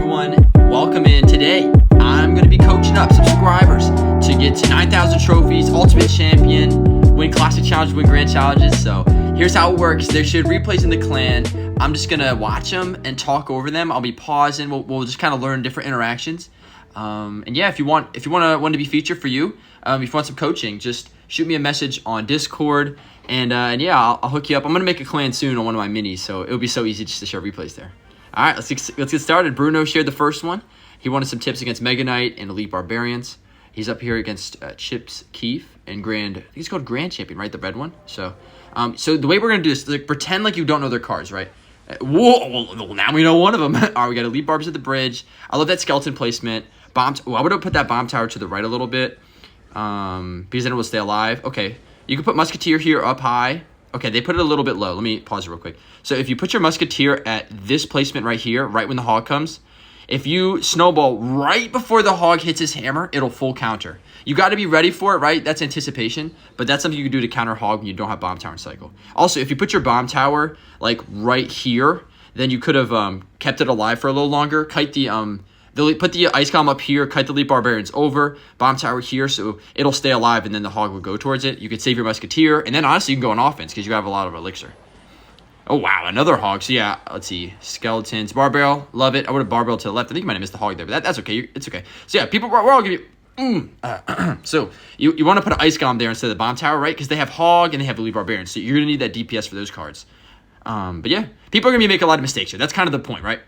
everyone? Welcome in. Today, I'm going to be coaching up subscribers to get to 9,000 trophies, Ultimate Champion, win Classic Challenges, win Grand Challenges. So here's how it works. There should replays in the clan. I'm just going to watch them and talk over them. I'll be pausing. We'll just kind of learn different interactions. And yeah, if you want to be featured for you, if you want some coaching, just shoot me a message on Discord. And yeah, I'll hook you up. I'm going to make a clan soon on one of my minis, so it'll be so easy just to share replays there. All right, let's get started. Bruno shared the first one. He wanted some tips against Mega Knight and Elite Barbarians. He's up here against Chips Keef and Grand. I think it's called Grand Champion, right? The red one. So the way we're gonna do this, like, pretend like you don't know their cards, right? Whoa! Well, now we know one of them. All right, we got Elite Barbs at the bridge. I love that skeleton placement. I would have put that bomb tower to the right a little bit, because then it will stay alive. Okay, you can put Musketeer here up high. Okay, they put it a little bit low. Let me pause it real quick. So if you put your Musketeer at this placement right here, right when the hog comes, if you snowball right before the hog hits his hammer, it'll full counter. You got to be ready for it, right? That's anticipation, but that's something you can do to counter hog when you don't have bomb tower in cycle. Also, if you put your bomb tower like right here, then you could have kept it alive for a little longer. Kite put the ice column up here, kite the Elite Barbarians over, bomb tower here, so it'll stay alive, and then the hog will go towards it. You could save your Musketeer, and then honestly, you can go on offense because you have a lot of elixir. Oh, wow, another hog. So, yeah, let's see. Skeletons. Barbell, love it. I would have barbell to the left. I think you might have missed the hog there, but that's okay. It's okay. So, yeah, people, we're all going to be... So, you want to put an ice golem there instead of the bomb tower, right? Because they have hog and they have Elite Barbarians, so you're going to need that DPS for those cards. But yeah, people are going to be making a lot of mistakes here. That's kind of the point, right?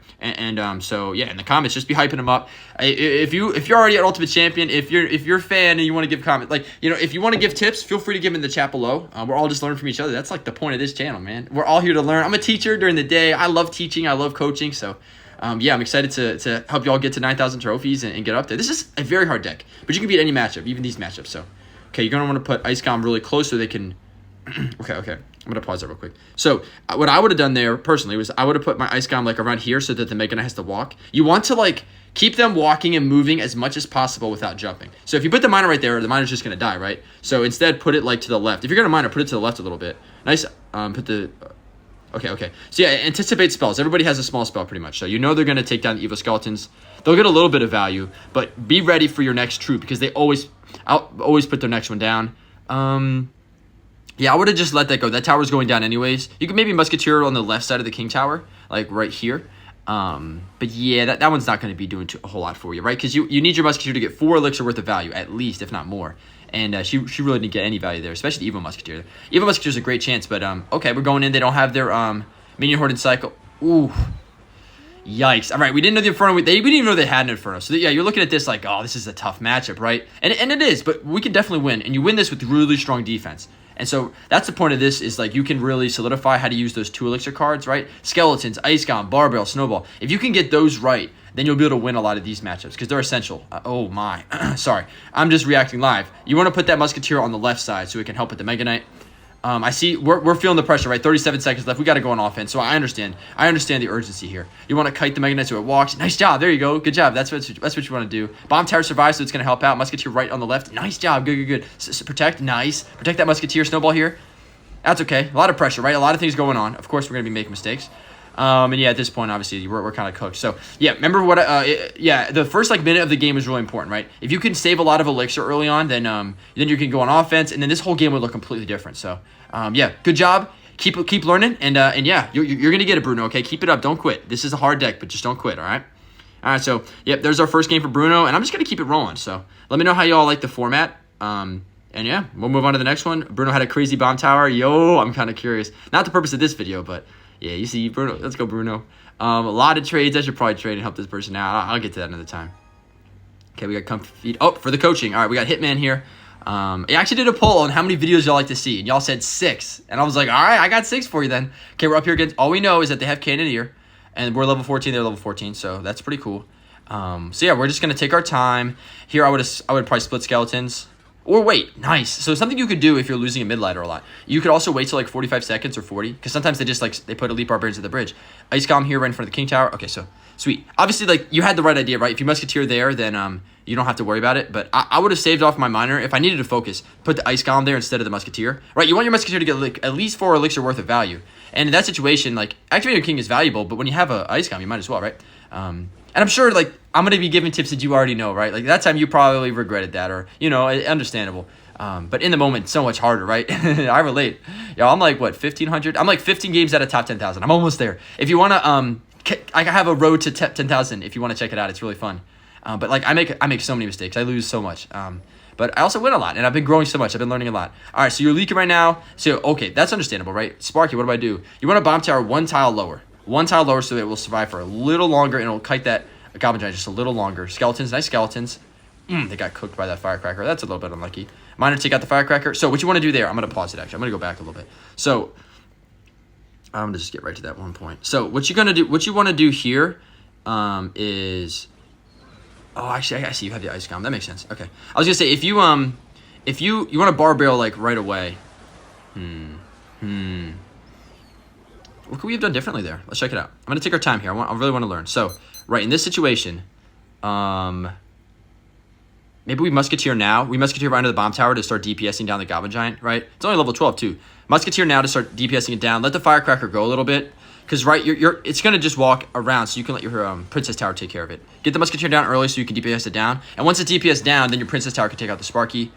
So yeah, in the comments, just be hyping them up. If you're already at Ultimate Champion, if you're a fan and you want to give comment, like, if you want to give tips, feel free to give them in the chat below. We're all just learning from each other. That's like the point of this channel, man. We're all here to learn. I'm a teacher during the day. I love teaching. I love coaching. So yeah, I'm excited to help y'all get to 9,000 trophies and get up there. This is a very hard deck, but you can beat any matchup, even these matchups. So okay, you're going to want to put Ice Golem really close so they can... Okay. I'm going to pause that real quick. So what I would have done there personally was I would have put my Ice Golem like around here so that the Mega Knight has to walk. You want to like keep them walking and moving as much as possible without jumping. So if you put the miner right there, the miner's just going to die, right? So instead put it like to the left. If you're going to miner, put it to the left a little bit. Nice. Okay. So yeah, anticipate spells. Everybody has a small spell pretty much. So you know they're going to take down the evil skeletons. They'll get a little bit of value, but be ready for your next troop because I'll always put their next one down. Yeah, I would have just let that go. That tower's going down anyways. You could maybe Musketeer on the left side of the King Tower, like right here. But yeah, that one's not going to be doing a whole lot for you, right? Because you need your Musketeer to get 4 elixir worth of value, at least, if not more. And she really didn't get any value there, especially the Evil Musketeer. Evil Musketeer's a great chance, but okay, we're going in. They don't have their Minion Horde in cycle. Ooh. Yikes. All right, we didn't know the Inferno. We didn't even know they had an Inferno. So yeah, you're looking at this like, oh, this is a tough matchup, right? And it is, but we can definitely win. And you win this with really strong defense. And so that's the point of this is like you can really solidify how to use those 2 elixir cards, right? Skeletons, Ice Golem, Barbell, Snowball. If you can get those right, then you'll be able to win a lot of these matchups because they're essential. Oh my, sorry. I'm just reacting live. You want to put that Musketeer on the left side so it can help with the Mega Knight. I see we're feeling the pressure, right? 37 seconds left. We got to go on offense. So I understand the urgency here. You want to kite the Mega Knight so it walks. Nice job. There you go. Good job. That's what you want to do. Bomb tower survives, so it's going to help out. Musketeer right on the left. Nice job. Good. Protect. Nice. Protect that Musketeer. Snowball here. That's okay. A lot of pressure, right? A lot of things going on. Of course, we're going to be making mistakes. And yeah, at this point, obviously, we're kind of cooked. So yeah, remember what? The first minute of the game is really important, right? If you can save a lot of elixir early on, then you can go on offense, and then this whole game would look completely different. So yeah, good job. Keep learning, and yeah, you're gonna get it, Bruno. Okay, keep it up. Don't quit. This is a hard deck, but just don't quit. All right. So yep, there's our first game for Bruno, and I'm just gonna keep it rolling. So let me know how y'all like the format. And yeah, we'll move on to the next one. Bruno had a crazy bomb tower. Yo, I'm kind of curious. Not the purpose of this video, but. Yeah, you see, Bruno. Let's go, Bruno. A lot of trades. I should probably trade and help this person out. I'll get to that another time. Okay, we got comfy feet. Oh, for the coaching. All right, we got Hitman here. I actually did a poll on how many videos y'all like to see, and y'all said 6. And I was like, all right, I got 6 for you then. Okay, we're up here against. All we know is that they have Cannoneer, and we're level 14. They're level 14, so that's pretty cool. So yeah, we're just gonna take our time. Here, I would probably split skeletons. Or wait, nice. So something you could do if you're losing a mid-lighter a lot. You could also wait till like 45 seconds or 40, because sometimes they put Elite Barbarians at the bridge. Ice Golem here right in front of the King Tower. Okay, so sweet. Obviously, like you had the right idea, right? If you Musketeer there, then you don't have to worry about it. But I would have saved off my miner if I needed to focus. Put the Ice Golem there instead of the Musketeer, right? You want your Musketeer to get like at least 4 elixir worth of value. And in that situation, like Activator King is valuable, but when you have a Ice Golem, you might as well, right? And I'm sure, like, I'm going to be giving tips that you already know, right? Like, that time you probably regretted that or, understandable. But in the moment, it's so much harder, right? I relate. Yo, I'm like, what, 1,500? I'm like 15 games out of top 10,000. I'm almost there. If you want to, I have a road to 10,000 if you want to check it out. It's really fun. But, like, I make so many mistakes. I lose so much. But I also win a lot, and I've been growing so much. I've been learning a lot. All right, so you're leaking right now. So, okay, that's understandable, right? Sparky, what do I do? You want a bomb tower one tile lower. One tile lower so that it will survive for a little longer, and it'll kite that Goblin Giant just a little longer. Skeletons, nice skeletons. They got cooked by that Firecracker. That's a little bit unlucky. Miner, take out the Firecracker. So what you want to do there, I'm going to pause it, actually. I'm going to go back a little bit. So I'm going to just get right to that one point. So what you want to do here is... Oh, actually, I see you have the Ice Golem. That makes sense. Okay. I was going to say, if you want a Bar Barrel, like, right away. What could we have done differently there? Let's check it out. I'm going to take our time here. I really want to learn. So, right, in this situation, maybe we Musketeer now. We Musketeer right into the Bomb Tower to start DPSing down the Goblin Giant, right? It's only level 12, too. Musketeer now to start DPSing it down. Let the Firecracker go a little bit. Because, right, it's going to just walk around, so you can let your Princess Tower take care of it. Get the Musketeer down early so you can DPS it down. And once it's DPS down, then your Princess Tower can take out the Sparky. You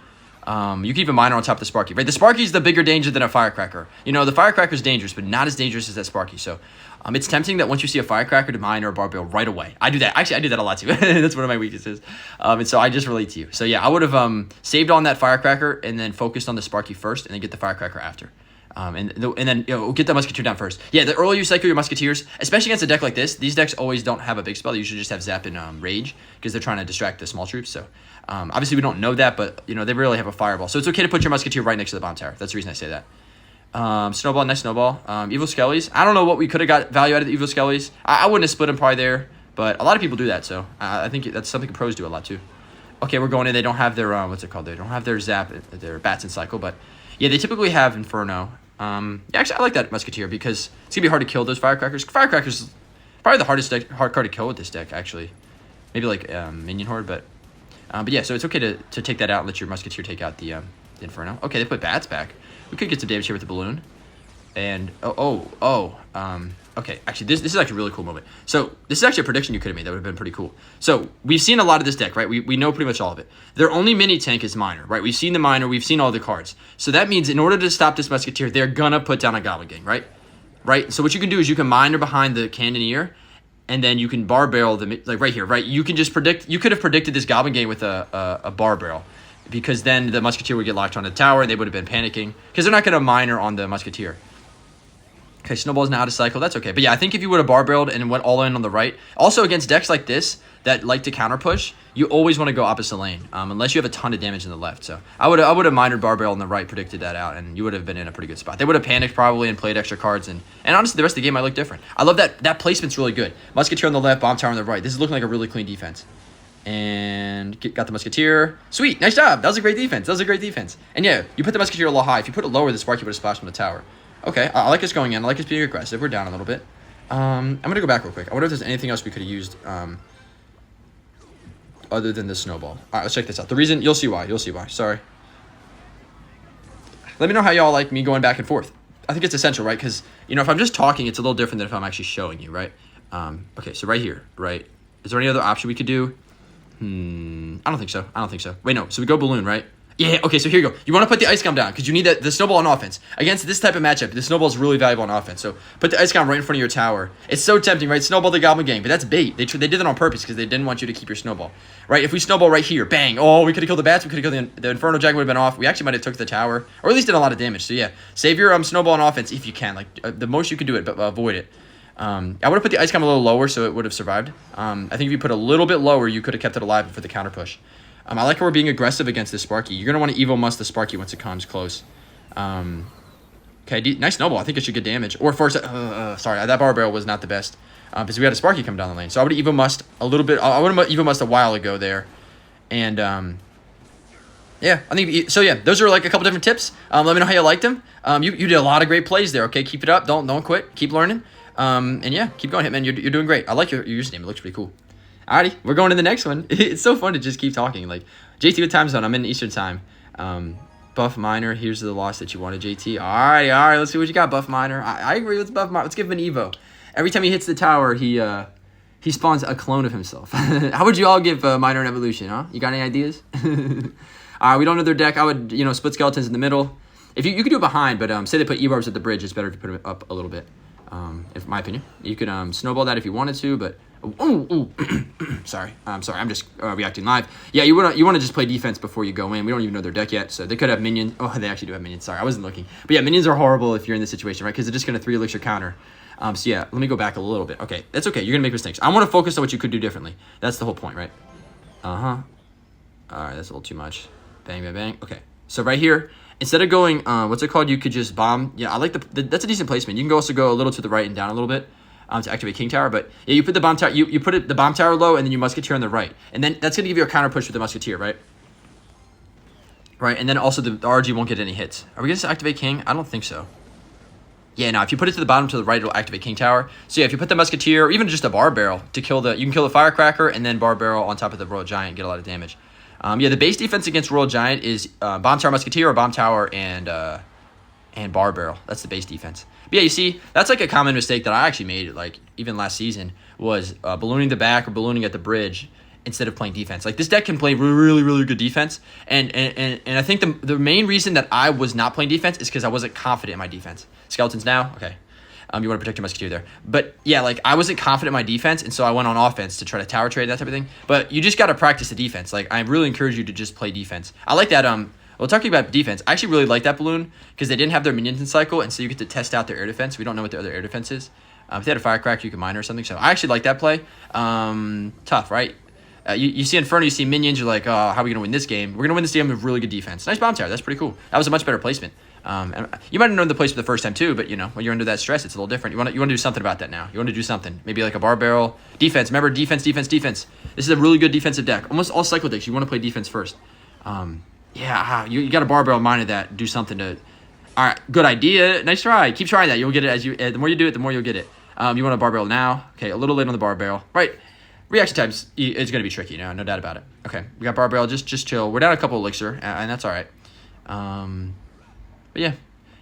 can even Miner on top of the Sparky, right? The Sparky's the bigger danger than a Firecracker. The Firecracker's dangerous, but not as dangerous as that Sparky. So, it's tempting that once you see a Firecracker to Miner or Bar Barrel right away. I do that. Actually, I do that a lot, too. That's one of my weaknesses. And so I just relate to you. So, yeah, I would have saved on that Firecracker and then focused on the Sparky first and then get the Firecracker after. And then get the Musketeer down first. Yeah, the earlier you cycle your Musketeers, especially against a deck like this, these decks always don't have a big spell. They usually just have Zap and Rage because they're trying to distract the small troops. So obviously we don't know that, but they really have a Fireball. So it's okay to put your Musketeer right next to the Bomb Tower. That's the reason I say that. Snowball, nice Snowball. Evil Skellies. I don't know what we could have got value out of the Evil Skellies. I wouldn't have split them probably there, but a lot of people do that. So I think that's something pros do a lot too. Okay, we're going in. They don't have their what's it called? They don't have their Zap, their Bats and Cycle, but yeah, they typically have Inferno. Actually, I like that Musketeer because it's gonna be hard to kill those Firecrackers. Firecrackers probably the hard card to kill with this deck, actually. Maybe like Minion Horde, but yeah, so it's okay to take that out and let your Musketeer take out the Inferno. Okay, they put Bats back. We could get some damage here with the Balloon. And okay, actually this is actually a really cool moment. So this is actually a prediction you could have made that would have been pretty cool. So we've seen a lot of this deck, right? We know pretty much all of it. Their only mini tank is Miner, right? We've seen the Miner, we've seen all the cards. So that means in order to stop this Musketeer, they're gonna put down a Goblin Gang, right? Right? So what you can do is you can Miner behind the Cannoneer, and then you can Bar Barrel the, like right here, right? You can just predict, you could have predicted this Goblin Gang with a Bar Barrel, because then the Musketeer would get locked on the tower and they would have been panicking because they're not going to Miner on the Musketeer. Okay, Snowball's now out of cycle. That's okay. But yeah, I think if you would have bar barreled and went all in on the right, also against decks like this that like to counter push, you always want to go opposite lane, unless you have a ton of damage in the left. So I would have minored bar barrel on the right, predicted that out, and you would have been in a pretty good spot. They would have panicked probably and played extra cards, and honestly, the rest of the game might look different. I love that placement's really good. Musketeer on the left, Bomb Tower on the right. This is looking like a really clean defense. And got the Musketeer. Sweet, nice job. That was a great defense. And yeah, you put the Musketeer a little high. If you put it lower, the Sparky would have splashed from the tower. Okay, I like us going in. I like us being aggressive. We're down a little bit. I'm going to go back real quick. I wonder if there's anything else we could have used other than the Snowball. All right, let's check this out. The reason, you'll see why. Sorry. Let me know how y'all like me going back and forth. I think it's essential, right? Because, if I'm just talking, it's a little different than if I'm actually showing you, right? Okay, so right here, right? Is there any other option we could do? I don't think so. Wait, no. So we go Balloon, right? Yeah, okay, so here you go. You want to put the Ice Golem down because you need the Snowball on offense. Against this type of matchup, the Snowball is really valuable on offense. So put the Ice Golem right in front of your tower. It's so tempting, right? Snowball the Goblin Gang, but that's bait. They did that on purpose because they didn't want you to keep your Snowball. Right? If we Snowball right here, bang. Oh, we could have killed the Bats. We could have killed the Inferno Dragon would have been off. We actually might have took the tower. Or at least did a lot of damage. So yeah, save your Snowball on offense if you can. Like the most you can do it, but avoid it. I would have put the Ice Golem a little lower so it would have survived. I think if you put a little bit lower, you could have kept it alive for the counter push. I like how we're being aggressive against this Sparky. You're going to want to Evo Must the Sparky once it comes close. Okay, nice Snowball. I think it should get damage. Or first, sorry, that Bar Barrel was not the best. Because we had a Sparky come down the lane. So I would have Evo Must a little bit. I would have Evo Must a while ago there. And, yeah, I think, so yeah, those are like a couple different tips. Let me know how you liked them. You did a lot of great plays there, okay? Keep it up. Don't quit. Keep learning. And yeah, keep going, Hitman. You're doing great. I like your username. It looks pretty cool. Alrighty, we're going to the next one. It's so fun to just keep talking. Like, JT, what time zone? I'm in Eastern time. Buff Miner, here's the loss that you wanted, JT. Alright, let's see what you got, Buff Miner. I agree with Buff Miner. Let's give him an Evo. Every time he hits the tower, he He spawns a clone of himself. How would you all give Miner an evolution, huh? You got any ideas? We don't know their deck. I would, split skeletons in the middle. If you could do it behind, but say they put E-barbs at the bridge, it's better if you put them up a little bit. In my opinion, you could snowball that if you wanted to, but sorry, I'm just reacting live. Yeah, you want to just play defense before you go in. We don't even know their deck yet, so they could have minions. Oh, they actually do have minions. Sorry, I wasn't looking. But yeah, minions are horrible if you're in this situation, right? Because they're just gonna 3 elixir counter. So yeah, let me go back a little bit. Okay, that's okay. You're gonna make mistakes. I want to focus on what you could do differently. That's the whole point, right? All right, that's a little too much. Bang, bang, bang. Okay, so right here, instead of going, what's it called? You could just bomb. Yeah, I like that's a decent placement. You can also go a little to the right and down a little bit to activate King Tower. But yeah, you put the bomb tower. You put the bomb tower low, and then you Musketeer on the right, and then that's gonna give you a counter push with the Musketeer, right? Right, and then also the RG won't get any hits. Are we gonna activate King? I don't think so. Yeah, no, if you put it to the bottom to the right, it'll activate King Tower. So yeah, if you put the Musketeer, or even just a Bar Barrel to kill you can kill the Firecracker and then Bar Barrel on top of the Royal Giant and get a lot of damage. Yeah, the base defense against Royal Giant is Bomb Tower Musketeer or Bomb Tower and Bar Barrel. That's the base defense. But yeah, you see, that's like a common mistake that I actually made, like even last season, was ballooning the back or ballooning at the bridge instead of playing defense. Like this deck can play really, really good defense. And I think the main reason that I was not playing defense is because I wasn't confident in my defense. Skeletons now? Okay. You want to protect your Musketeer there. But yeah, like I wasn't confident in my defense, and so I went on offense to try to tower trade, that type of thing. But you just got to practice the defense. Like I really encourage you to just play defense. I like that. Well, talking about defense, I actually really like that balloon because they didn't have their minions in cycle, and so you get to test out their air defense. We don't know what their other air defense is. If they had a Firecracker, you could mine or something. So I actually like that play. Tough, right? You see Inferno, you see minions, you're like, oh, how are we going to win this game? We're going to win this game with really good defense. Nice bomb tower. That's pretty cool. That was a much better placement. And you might have known the placement the first time too, but when you're under that stress, it's a little different. You want to do something about that now. You want to do something. Maybe like a Bar Barrel. Defense. Remember, defense. This is a really good defensive deck. Almost all cycle decks, you want to play defense first. You got a Bar Barrel mine of that. Do something to... All right, good idea. Nice try. Keep trying that. You'll get it the more you do it, the more you'll get it. You want a Bar Barrel now. Okay, a little late on the Bar Barrel. Right. Reaction times, it's going to be tricky, no doubt about it. Okay, we got Bar Barrel, just chill. We're down a couple elixir, and that's all right. But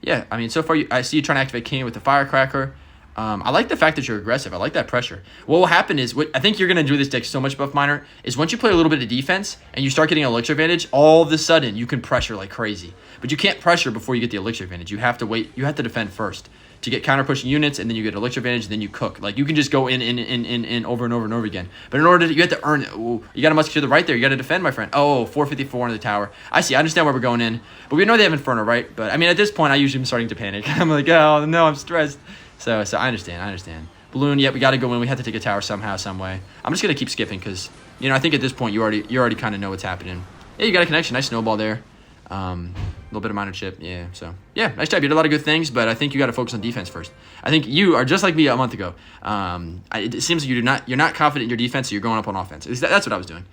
yeah. I mean, so far, I see you trying to activate King with the Firecracker. I like the fact that you're aggressive. I like that pressure. What will happen is, I think you're going to enjoy this deck so much, Buff Miner, is once you play a little bit of defense and you start getting an elixir advantage, all of a sudden you can pressure like crazy. But you can't pressure before you get the elixir advantage. You have to wait. You have to defend first to get counter pushing units, and then you get elixir advantage, and then you cook. Like you can just go in over and over and over again. But in order to, you have to earn it. Ooh, you got a Musketeer to the right there. You got to defend, my friend. Oh, 454 on the tower. I see. I understand where we're going in. But we know they have Inferno, right? But I mean, at this point, I usually am starting to panic. I'm like, oh no, I'm stressed. So I understand. Balloon, we got to go in. We have to take a tower somehow, some way. I'm just gonna keep skipping because I think at this point you already kind of know what's happening. Yeah, you got a connection. Nice snowball there. A little bit of minor chip. Yeah. So yeah, nice job. You did a lot of good things, but I think you got to focus on defense first. I think you are just like me a month ago. It seems like you're not confident in your defense, so you're going up on offense. That's what I was doing.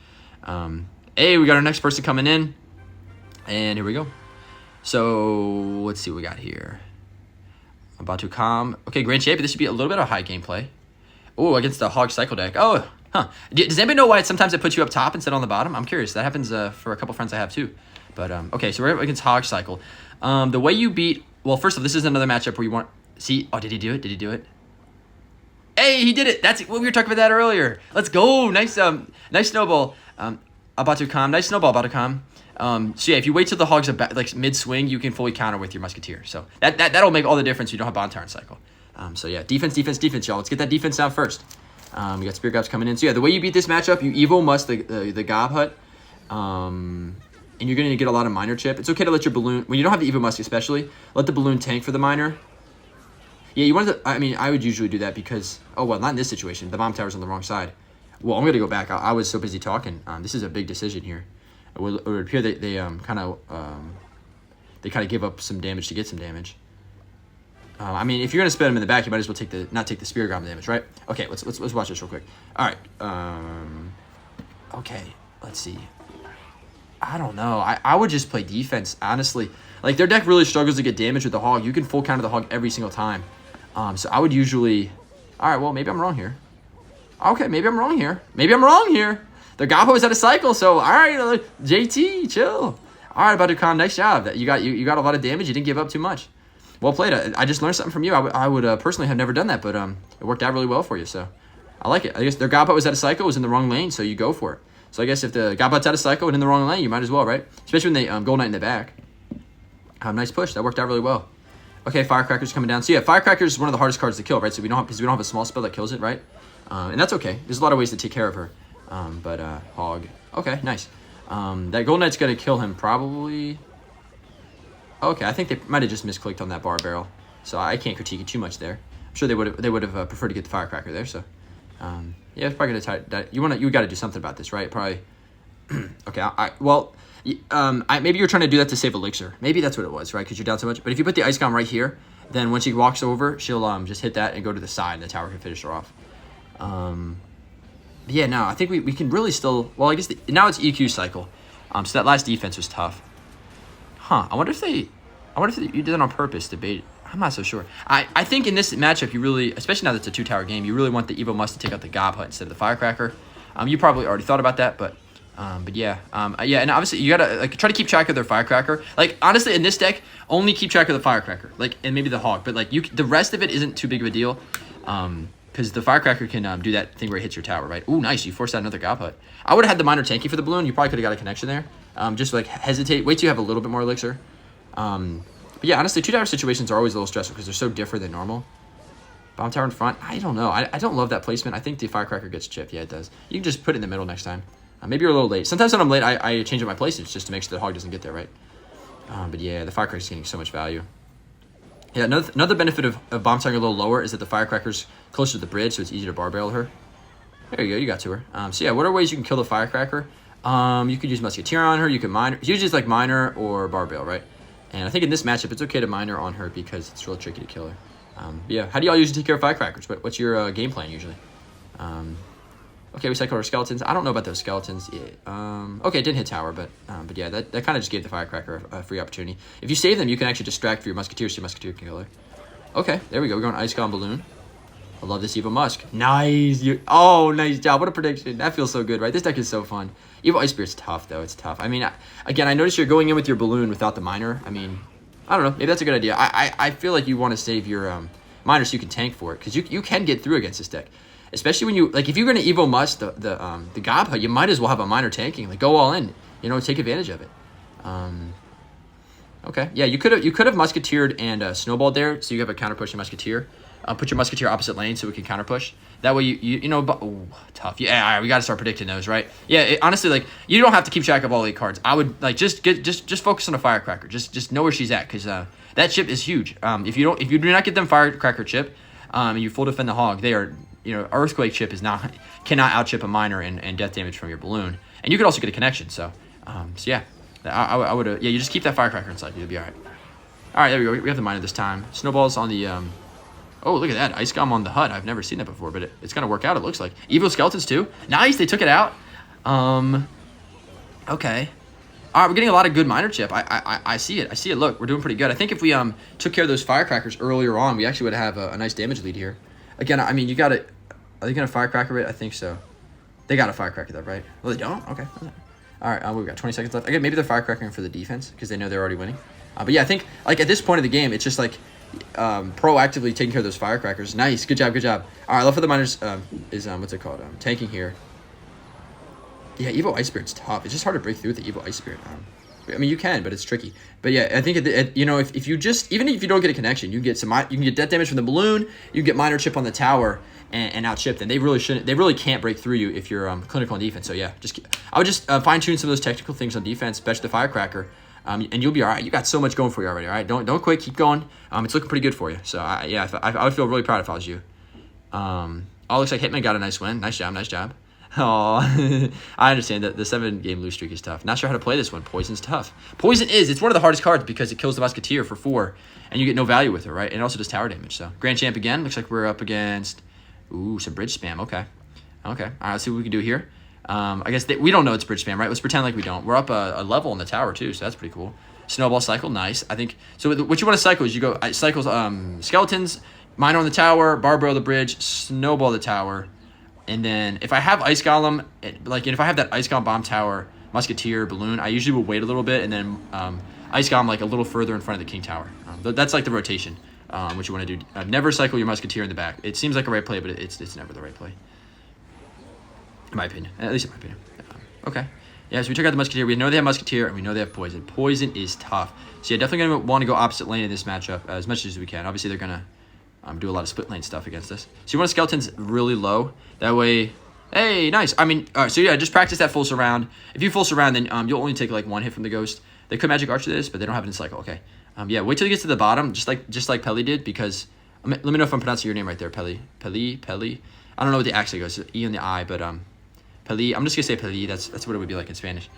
We got our next person coming in, and here we go. So let's see what we got here. About to calm. Okay, Grand Champion. This should be a little bit of high gameplay. Oh, against the Hog Cycle deck. Oh, huh. Does anybody know why sometimes it puts you up top instead on the bottom? I'm curious. That happens for a couple friends I have too. But okay, so we're against Hog Cycle. The way you beat. Well, first of all, this is another matchup where you want. See. Oh, did he do it? Hey, he did it. That's what we were talking about that earlier. Let's go. Nice snowball. About to calm. Nice snowball. About to calm. So yeah, if you wait till the Hogs are like mid swing, you can fully counter with your Musketeer. So that'll make all the difference. You don't have Bond Tower in cycle. So yeah, defense, y'all. Let's get that defense down first. We got Spear Gobs coming in. So yeah, the way you beat this matchup, you Evo must the Gob Hut. And you're gonna get a lot of miner chip. It's okay to let your balloon, when you don't have the Evo Musk especially, let the balloon tank for the miner. Yeah, you want to. I mean, I would usually do that because not in this situation. The bomb tower's on the wrong side. Well, I'm gonna go back. I was so busy talking. This is a big decision here. It would appear that they kind of give up some damage to get some damage. I mean, if you're gonna spend them in the back, you might as well not take the Spear Goblin damage, right? Okay, let's watch this real quick. All right. Okay, let's see. I don't know. I would just play defense, honestly. Like, their deck really struggles to get damage with the Hog. You can full counter the Hog every single time. So I would usually... All right, well, maybe I'm wrong here. Okay, maybe I'm wrong here. The Gobbo is out of cycle, so all right, JT, chill. All right, Badu-Khan, nice job. You got a lot of damage. You didn't give up too much. Well played. I just learned something from you. I would personally have never done that, but it worked out really well for you. So I like it. I guess their Godpot was out of cycle, was in the wrong lane, so you go for it. So I guess if the Godpot's out of cycle and in the wrong lane, you might as well, right? Especially when they Gold Knight in the back. Nice push. That worked out really well. Okay, Firecracker's coming down. So yeah, Firecracker's is one of the hardest cards to kill, right? So we don't have a small spell that kills it, right? And that's okay. There's a lot of ways to take care of her. But Hog. Okay, nice. That Gold Knight's gonna kill him probably. Okay, I think they might have just misclicked on that bar barrel, so I can't critique it too much there. I'm sure they would have preferred to get the Firecracker there. So yeah, it's probably gonna tie. You got to do something about this, right? Probably. Okay. Maybe you're trying to do that to save Elixir. Maybe that's what it was, right? Because you're down so much. But if you put the Ice Golem right here, then when she walks over, she'll just hit that and go to the side, and the tower can finish her off. Yeah, no, I think we can really still. Well, I guess now it's EQ cycle. So that last defense was tough. Huh? I wonder if you did it on purpose to bait. I'm not so sure. I think in this matchup, you really, especially now that it's a 2-tower game, you really want the Evo Must to take out the Godpot instead of the Firecracker. You probably already thought about that, but yeah, yeah, and obviously you gotta like try to keep track of their Firecracker. Like honestly, in this deck, only keep track of the Firecracker, like and maybe the Hog, but like the rest of it isn't too big of a deal, because the Firecracker can do that thing where it hits your tower, right? Ooh, nice, you forced out another Godpot. I would have had the Miner tanky for the balloon. You probably could have got a connection there. Just like hesitate, wait till you have a little bit more Elixir. But yeah, honestly, 2-tower situations are always a little stressful because they're so different than normal. Bomb tower in front, I don't know. I don't love that placement. I think the Firecracker gets chipped. Yeah, it does. You can just put it in the middle next time. Maybe you're a little late. Sometimes when I'm late, I change up my placements just to make sure the Hog doesn't get there, right? But yeah, the Firecracker's getting so much value. Yeah, another benefit of bomb towering a little lower is that the Firecracker's closer to the bridge, so it's easier to bar barrel her. There you go, you got to her. So yeah, what are ways you can kill the Firecracker? You could use Musketeer on her, you can mine her. Usually it's like miner or bar barrel, right? And I think in this matchup, it's okay to miner on her because it's real tricky to kill her. Yeah, how do y'all usually take care of Firecrackers? What's your game plan usually? Okay, we cycle our skeletons. I don't know about those skeletons. Yeah. Okay, it didn't hit tower, but yeah, that kind of just gave the Firecracker a free opportunity. If you save them, you can actually distract for your Musketeer, so your Musketeer can kill her. Okay, there we go. We're going Ice Golem Balloon. I love this Evo Musk. Nice. Oh, nice job. What a prediction. That feels so good, right? This deck is so fun. Evo Ice Spirit's tough, though. It's tough. I mean, again, I noticed you're going in with your Balloon without the Miner. I mean, I don't know. Maybe that's a good idea. I feel like you want to save your Miner so you can tank for it, because you can get through against this deck. Especially when you, like, if you're going to Evo Must the Godpot, you might as well have a Miner tanking. Like, go all in. You know, take advantage of it. Okay. Yeah, you could have Musketeered and Snowballed there, so you have a counter push and Musketeer. Put your Musketeer opposite lane so we can counter push. That way you know, ooh, tough. Yeah, all right, we got to start predicting those, right? Yeah, honestly, like, you don't have to keep track of all 8 cards. I would like just focus on the Firecracker. Just know where she's at, because that chip is huge. If you do not get them Firecracker chip, and you full defend the Hog, they are, you know, Earthquake chip cannot out chip a Miner and death damage from your Balloon, and you could also get a connection. So yeah, I would yeah, you just keep that Firecracker inside, you'll be all right. All right, there we go. We have the Miner this time. Snowball's on the oh, look at that. Ice Golem on the hut. I've never seen that before, but it's going to work out, it looks like. Evo Skeletons, too. Nice. They took it out. Okay. All right, we're getting a lot of good Miner chip. I see it. I see it. Look, we're doing pretty good. I think if we took care of those Firecrackers earlier on, we actually would have a nice damage lead here. Again, I mean, you got to... Are they going to Firecracker it? I think so. They got to Firecracker that, right? Well, they don't? Okay. All right, we've got 20 seconds left. Again, maybe they're Firecrackering for the defense because they know they're already winning. But yeah, I think, like, at this point of the game, it's just like... proactively taking care of those Firecrackers. Nice. Good job. Good job. All right, love for the Miners is what's it called? Tanking here. Yeah, Evo Ice Spirit's tough. It's just hard to break through with the Evo Ice Spirit. I mean, you can, but it's tricky. But yeah, I think you know, if you just, even if you don't get a connection, you can get you can get death damage from the Balloon. You can get Miner chip on the tower and out chip. Then they really can't break through you if you're clinical on defense. So yeah, I would just fine tune some of those technical things on defense, especially the Firecracker. And you'll be all right. You got so much going for you already, all right? Don't quit. Keep going. It's looking pretty good for you. So, yeah, I would feel really proud if I was you. Looks like Hitman got a nice win. Nice job. Nice job. Oh, I understand that the 7-game lose streak is tough. Not sure how to play this one. Poison's tough. Poison it's one of the hardest cards because it kills the Musketeer for 4, and you get no value with it, right? And it also does tower damage. So, Grand Champ again. Looks like we're up against, some bridge spam. Okay. All right, let's see what we can do here. I guess we don't know it's bridge spam, right? Let's pretend like we don't. We're up a level in the tower, too, so that's pretty cool. Snowball cycle, nice. I think, so what you want to cycle is you go, cycles Skeletons, Miner on the tower, bar barrel the bridge, Snowball the tower, and then if I have Ice Golem, if I have that Ice Golem Bomb Tower, Musketeer, Balloon, I usually will wait a little bit, and then Ice Golem like a little further in front of the King Tower. That's like the rotation, what you want to do. Never cycle your Musketeer in the back. It seems like a right play, but it's never the right play. in my opinion. At least in my opinion. Okay. Yeah, so we took out the Musketeer. We know they have Musketeer, and we know they have Poison. Poison is tough. So yeah, definitely going to want to go opposite lane in this matchup as much as we can. Obviously, they're going to do a lot of split lane stuff against us. So you want Skeletons really low. That way... Hey, nice. I mean, all right, so yeah, just practice that full surround. If you full surround, then you'll only take like one hit from the Ghost. They could Magic Archer this, but they don't have it in cycle. Okay. Yeah, wait till he gets to the bottom, just like Pelly did, because... let me know if I'm pronouncing your name right there, Pelly. Pelly? I don't know what the accent goes. E and the I, but... Pelli, I'm just gonna say Pelli. That's what it would be like in Spanish,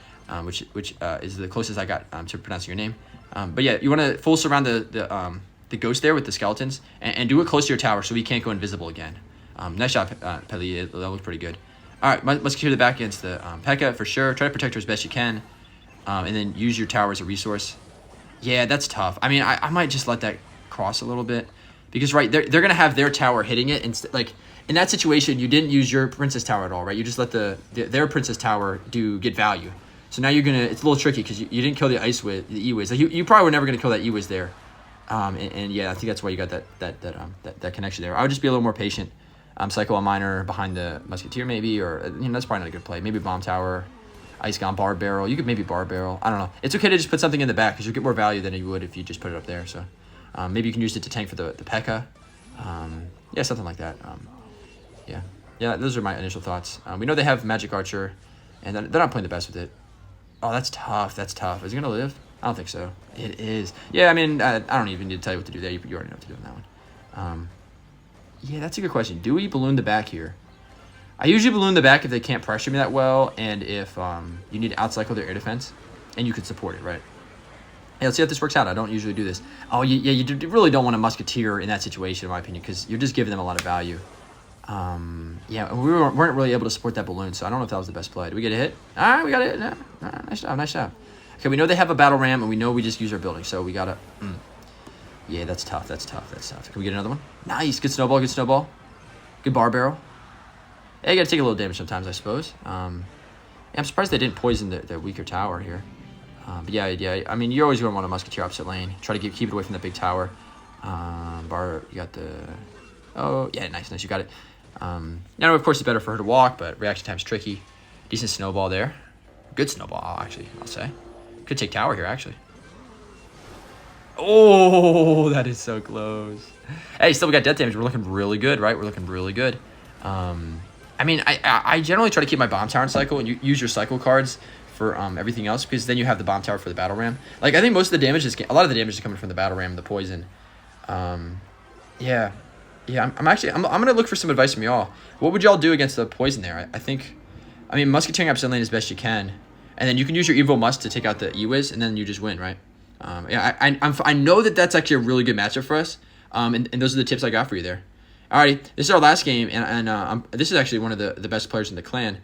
which is the closest I got to pronouncing your name. But yeah, you want to full surround the Ghost there with the Skeletons and do it close to your tower so he can't go invisible again. Nice shot, Pelli. That looked pretty good. All right, Musketeer the back against the P.E.K.K.A. for sure. Try to protect her as best you can, and then use your tower as a resource. Yeah, that's tough. I mean, I might just let that cross a little bit because they're gonna have their tower hitting it and like. In that situation, you didn't use your Princess Tower at all, right? You just let their Princess Tower get value. So now it's a little tricky because you didn't kill the E-Wiz. Like you probably were never gonna kill that E-Wiz there. And yeah, I think that's why you got that connection there. I would just be a little more patient. Cycle a Miner behind the Musketeer maybe, or that's probably not a good play. Maybe Bomb Tower, Ice Gun, Bar Barrel. You could maybe Bar Barrel. I don't know. It's okay to just put something in the back because you'll get more value than you would if you just put it up there. So maybe you can use it to tank for the P.E.K.K.A. Yeah, something like that. Yeah, those are my initial thoughts. We know they have Magic Archer, and they're not playing the best with it. Oh, that's tough. That's tough. Is he going to live? I don't think so. It is. Yeah, I mean, I don't even need to tell you what to do there. You already know what to do on that one. Yeah, that's a good question. Do we balloon the back here? I usually balloon the back if they can't pressure me that well, and if you need to outcycle their air defense, and you could support it, right? Hey, let's see if this works out. I don't usually do this. Oh, yeah, you really don't want a Musketeer in that situation, in my opinion, because you're just giving them a lot of value. Yeah, we weren't really able to support that balloon, so I don't know if that was the best play. Did we get a hit? All right, we got it. No, nice job, nice job. Okay, we know they have a battle ram, and we know we just use our building, so we gotta... Yeah, that's tough. Can we get another one? Nice, good snowball, Good bar barrel. Yeah, you gotta take a little damage sometimes, I suppose. Yeah, I'm surprised they didn't poison their weaker tower here. But yeah, I mean, you're always gonna want a Musketeer opposite lane. Try to keep it away from the big tower. Bar, you got the... Oh, yeah, nice, you got it. Now, of course, it's better for her to walk, but reaction time's tricky. Decent snowball there. Good snowball, actually, I'll say. Could take tower here, actually. Oh, that is so close. Hey, still we got death damage. We're looking really good, right? We're looking really good. I mean, I generally try to keep my bomb tower in cycle and you use your cycle cards for everything else because then you have the bomb tower for the battle ram. Like, I think most of the damage a lot of the damage is coming from the battle ram, the poison. Yeah, I'm gonna look for some advice from y'all. What would y'all do against the poison there? I mean, Musketeering up lane as best you can, and then you can use your Evil Must to take out the E-Wiz, and then you just win, right? Yeah, I know that's actually a really good matchup for us, and those are the tips I got for you there. Alrighty, this is our last game, and this is actually one of the best players in the clan.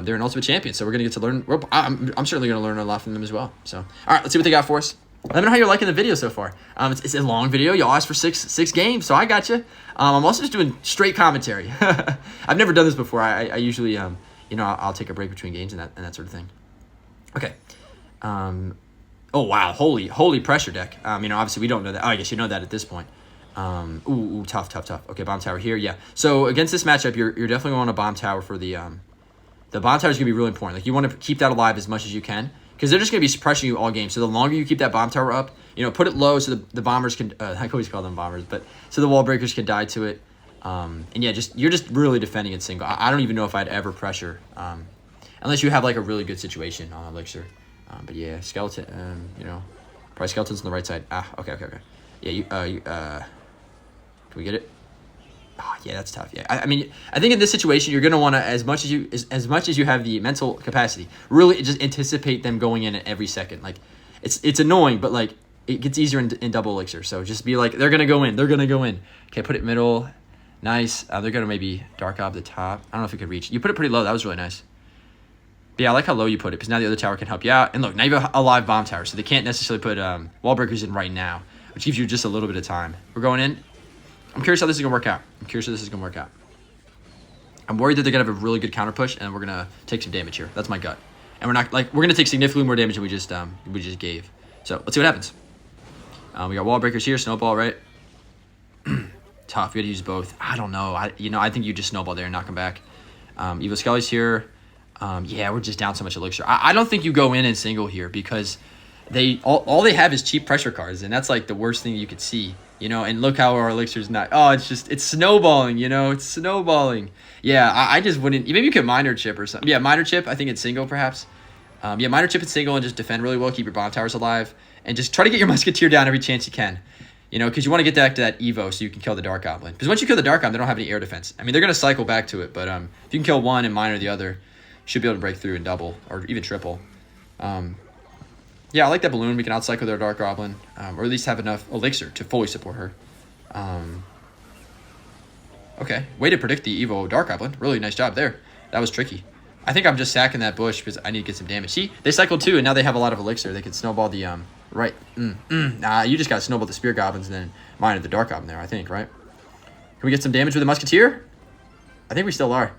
They're an Ultimate Champion, so we're gonna get to learn. I'm certainly gonna learn a lot from them as well. So, all right, let's see what they got for us. Let me know how you're liking the video so far. It's a long video. Y'all asked for six games, so I got you. I'm also just doing straight commentary. I've never done this before. I usually, I'll take a break between games and that sort of thing. Okay. Oh wow, holy pressure deck. Obviously we don't know that. Oh, I guess you know that at this point. Tough. Okay, bomb tower here. Yeah. So against this matchup, you're definitely going to bomb tower for the bomb tower is gonna be really important. Like you want to keep that alive as much as you can. Because they're just going to be pressuring you all game. So the longer you keep that bomb tower up, put it low so the bombers can... I always call them bombers, but so the wall breakers can die to it. And yeah, you're just really defending it single. I don't even know if I'd ever pressure, unless you have like a really good situation on Elixir. But yeah, skeleton. Probably skeletons on the right side. Okay. Yeah, can we get it? Oh, yeah, that's tough. Yeah, I mean, I think in this situation, you're gonna want to, as much as you have the mental capacity, really just anticipate them going in at every second. Like, it's annoying, but like it gets easier in double elixir. So just be like, they're gonna go in. Okay, put it middle. Nice. They're gonna maybe dark ob the top. I don't know if you could reach. You put it pretty low. That was really nice. But yeah, I like how low you put it because now the other tower can help you out. And look, now you have a live bomb tower, so they can't necessarily put wall breakers in right now, which gives you just a little bit of time. We're going in. I'm curious how this is going to work out. I'm worried that they're going to have a really good counter push, and we're going to take some damage here. That's my gut. And we're going to take significantly more damage than we just gave. So let's see what happens. We got wall breakers here, snowball, right? Tough. We got to use both. I don't know. I think you just snowball there and knock them back. Evil Skelly's here. Yeah, we're just down so much elixir. I don't think you go in and single here because all they have is cheap pressure cards, and that's like the worst thing you could see, you know. And look how our elixir's not. Oh, it's snowballing, you know. It's snowballing. Yeah, I just wouldn't. Maybe you could minor chip or something. Yeah, minor chip. I think it's single perhaps. Yeah, minor chip and single and just defend really well. Keep your bomb towers alive and just try to get your musketeer down every chance you can. You know, because you want to get back to that Evo so you can kill the Dark Goblin. Because once you kill the Dark Goblin, they don't have any air defense. I mean, they're going to cycle back to it, but if you can kill one and minor the other, you should be able to break through and double or even triple. Yeah, I like that balloon. We can outcycle their Dark Goblin, or at least have enough elixir to fully support her. Okay, way to predict the Evo Dark Goblin. Really nice job there. That was tricky. I think I'm just sacking that bush because I need to get some damage. See, they cycled 2, and now they have a lot of elixir. They can snowball the right. Nah, you just got to snowball the Spear Goblins and then minor the Dark Goblin there, I think, right? Can we get some damage with the Musketeer? I think we still are.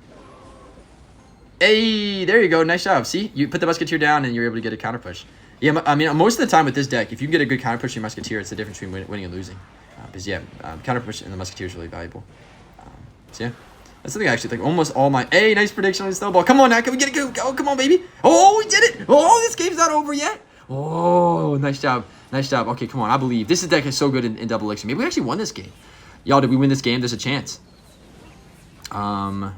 Hey, there you go. Nice job. See, you put the Musketeer down and you're able to get a counter push. Yeah, I mean, most of the time with this deck, if you can get a good counter push in your Musketeer, it's the difference between winning and losing. Because, yeah, counter push in the Musketeer is really valuable. So, yeah. That's something I actually think almost all my... Hey, nice prediction on the snowball. Come on now. Can we get it? Go, come on, baby. Oh, we did it. Oh, this game's not over yet. Oh, nice job. Nice job. Okay, come on. I believe. This deck is so good in double elixir. Maybe we actually won this game. Y'all, did we win this game? There's a chance. Probably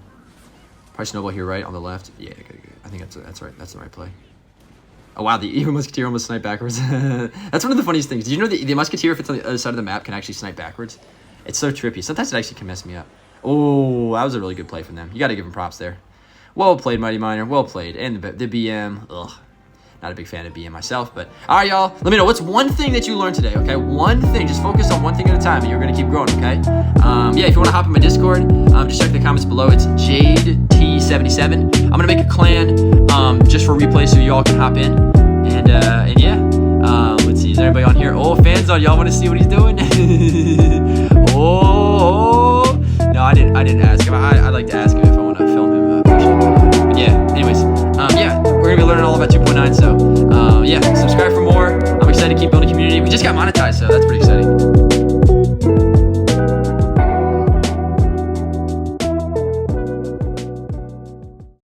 snowball here, right? On the left. Yeah, good. I think that's right. That's the right play. Oh, wow. The Evo Musketeer almost sniped backwards. That's one of the funniest things. Did you know the Musketeer, if it's on the other side of the map, can actually snipe backwards? It's so trippy. Sometimes it actually can mess me up. Oh, that was a really good play from them. You got to give them props there. Well played, Mighty Miner. Well played. And the BM. Ugh. Not a big fan of BM myself, but all right, y'all. Let me know what's one thing that you learned today, okay? One thing. Just focus on one thing at a time, and you're going to keep growing, okay? Yeah, if you want to hop in my Discord, just check the comments below. It's JadeT77. I'm going to make a clan just for replay so y'all can hop in. And yeah. Let's see. Is there anybody on here? Oh, fans on. Y'all want to see what he's doing? Oh. No, I didn't ask him. I'd like to ask him if I want to film him. But yeah, anyways. Yeah, we're going to be learning all about 2.9. So, yeah, subscribe for more. I'm excited to keep building community. We just got monetized, so that's pretty exciting.